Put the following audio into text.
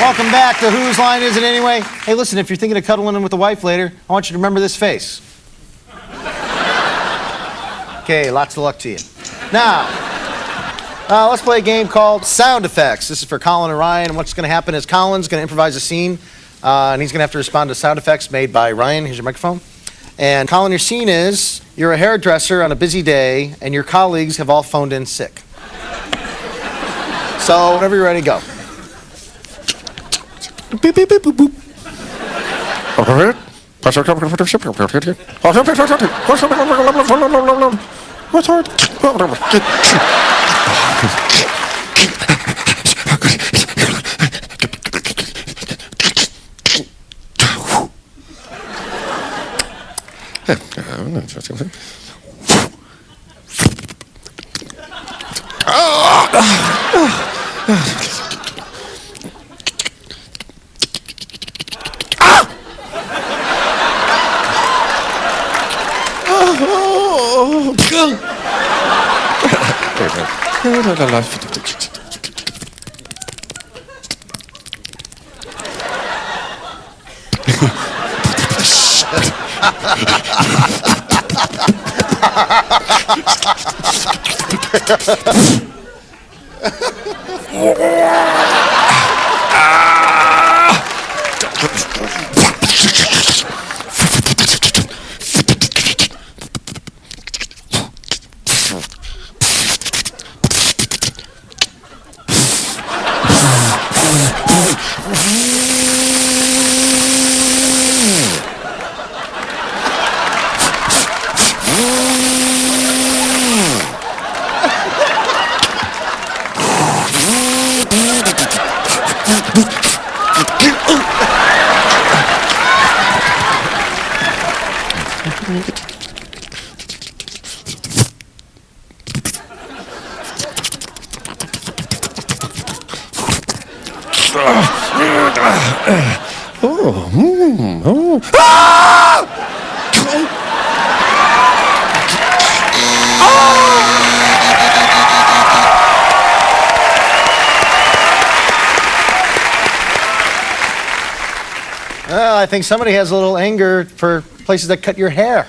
Welcome back to Whose Line Is It Anyway? Hey, listen, if you're thinking of cuddling in with the wife later, I want you to remember this face. Okay, lots of luck to you. Now, let's play a game called Sound Effects. This is for Colin and Ryan, and what's going to happen is Colin's going to improvise a scene, and he's going to have to respond to sound effects made by Ryan. Here's your microphone. And Colin, your scene is, you're a hairdresser on a busy day, and your colleagues have all phoned in sick. So, whenever you're ready, go. Beep, beep, beep, boop, boop. Well, I think somebody has a little anger for places that cut your hair.